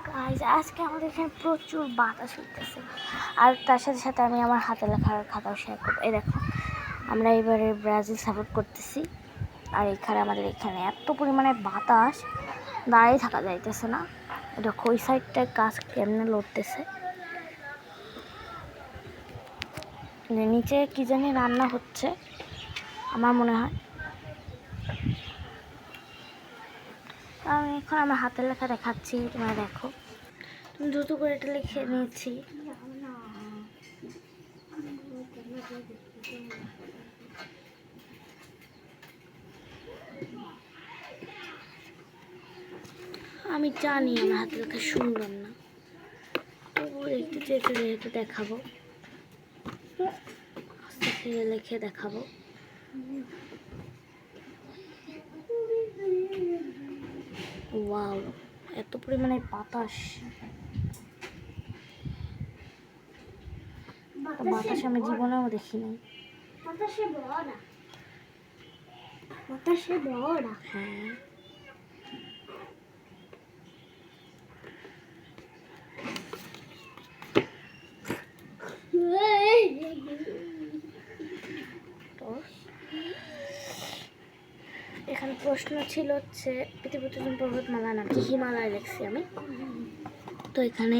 Guys আজকে আমাদের এখানে প্রচুর বাতাস উঠতেছে, আর তার সাথে সাথে আমি আমার হাতে লেখার খাতাও শেয়ার করবো। এই দেখো, আমরা এবারে ব্রাজিল সাপোর্ট করতেছি, আর এখানে আমাদের এখানে এত পরিমাণে বাতাস, দাঁড়িয়ে থাকা যাইতেছে না। দেখো ওই সাইডটায় গাছ কেমনে লড়তেছে, নিচে কি জানি রান্না হচ্ছে আমার মনে হয়। আমি এখন আমার হাতের লেখা দেখাচ্ছি, তোমরা দেখো। তুমি দ্রুত করে এটা লিখে নিয়েছি। আমি জানি আমার হাতের লেখা সুন্দর না, তবুও একটু চেপে যেহেতু দেখাবো, আস্তে ধীরে লিখে দেখাবো। ওয়াও, এত পরিমাণে বাতাস, বাতাস আমি জীবনেও দেখিনি। হ্যাঁ, এখানে প্রশ্ন ছিল হচ্ছে পৃথিবীর প্রথম পর্বতমালা নাম কি? হিমালয় লিখছি আমি। তো এখানে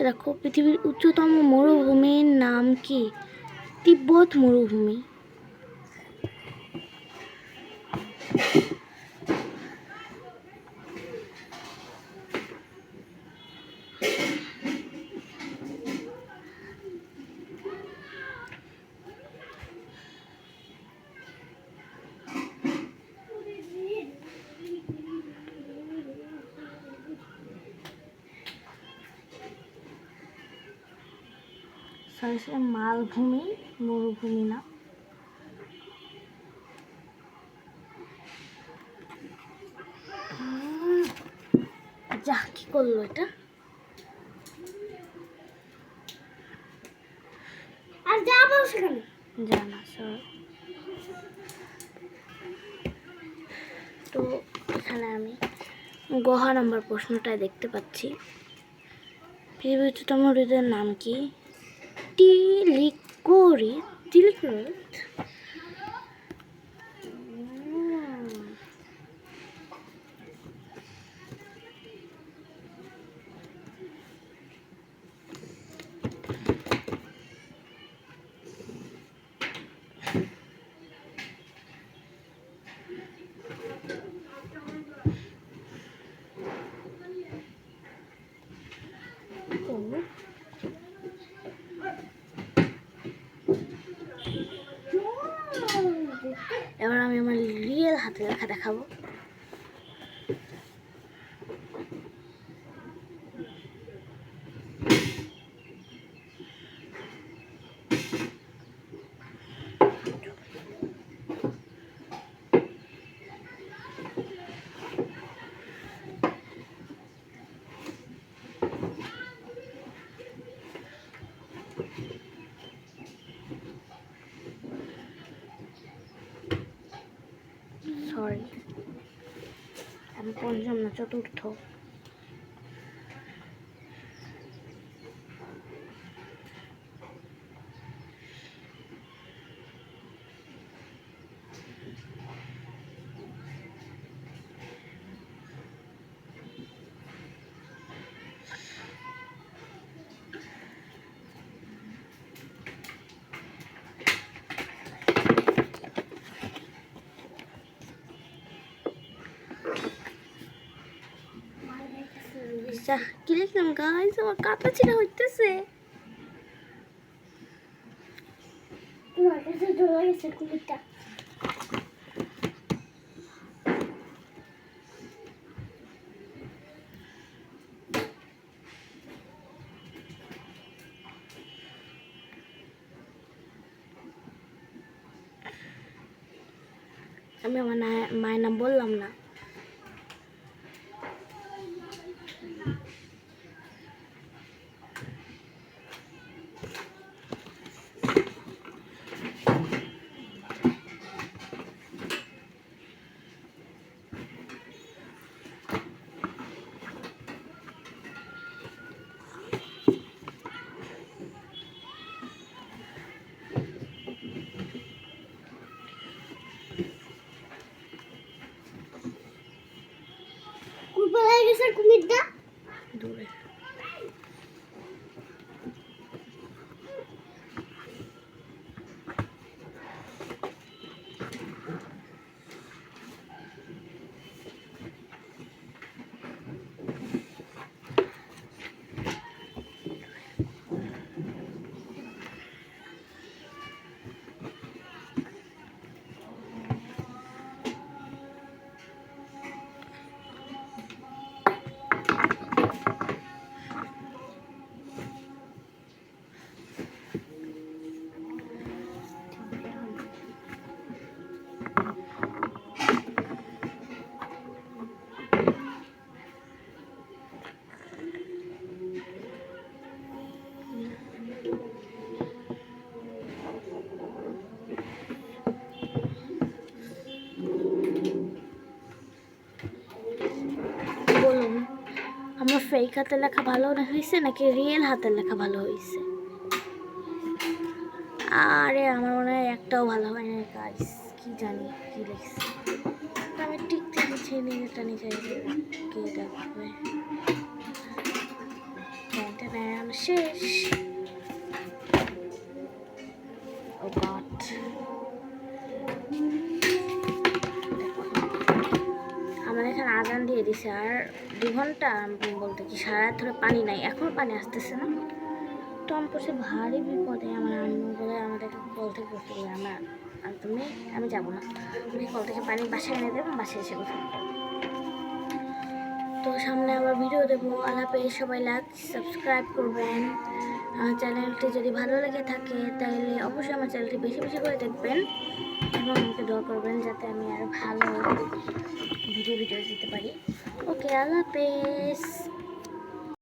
দেখো, পৃথিবীর উচ্চতম মরুভূমির নাম কি? তিব্বত মরুভূমি। সরি, মালভূমি, মরুভূমি না। যা, কি করলো এটা? আর যাবো সেখানে, জানা সর। তো এখানে আমি গহা নাম্বার প্রশ্নটায় দেখতে পাচ্ছি, পৃথিবীর উচ্চতম হ্রদের নাম কি? তিলিকুরিত। এবার আমি আমার রিয়েল হাতে লেখা দেখাবো। সরি, আমি পঞ্চম না, চতুর্থ। কি লিখলাম গাইস? আমার কাটা ছিঁড়া হইতেছে। তোমার কাছে চলে গেছে কুমিরটা। আমি আমার মায়ের নাম বললাম না। গেছে কুমিরটা দূরে। বলুন আমার ফেক হাতের লেখা ভালো হয়েছে নাকি রিয়েল হাতের লেখা ভালো হয়েছে? আরে আমার মনে হয় একটাও ভালো হয় না গাইস, কি জানি কি লিখছে। আমি টিক থেকে ছেড়ে এটা নিচে কে দেখবে। শেষ। ও গড, আমার এখানে আজান দিয়ে দিছে আর 2 ঘন্টা বলতে কি সারা রাত ধরে পানি নাই, এখন পানি আসতেছে না। তো আমি পড়ছি ভারী বিপদে। আমার আম্মু বলে আমাদেরকে কল থেকে করতে বলে আমি যাবো না, আমি কল থেকে পানি বাসায় এনে দেবো, বাসায় এসে গোসল করবো। তো সামনে আবার ভিডিও দেবো। আল্লাহ পেয়ে সবাই লাইক সাবস্ক্রাইব করবেন। আমার চ্যানেলটি যদি ভালো লেগে থাকে তাহলে অবশ্যই আমার চ্যানেলটি বেশি বেশি করে দেখবেন এবং আমাকে দোয়া করবেন যাতে আমি আরও ভালো ভিডিও দিতে পারি। ওকে, আল্লাহ হাফেজ।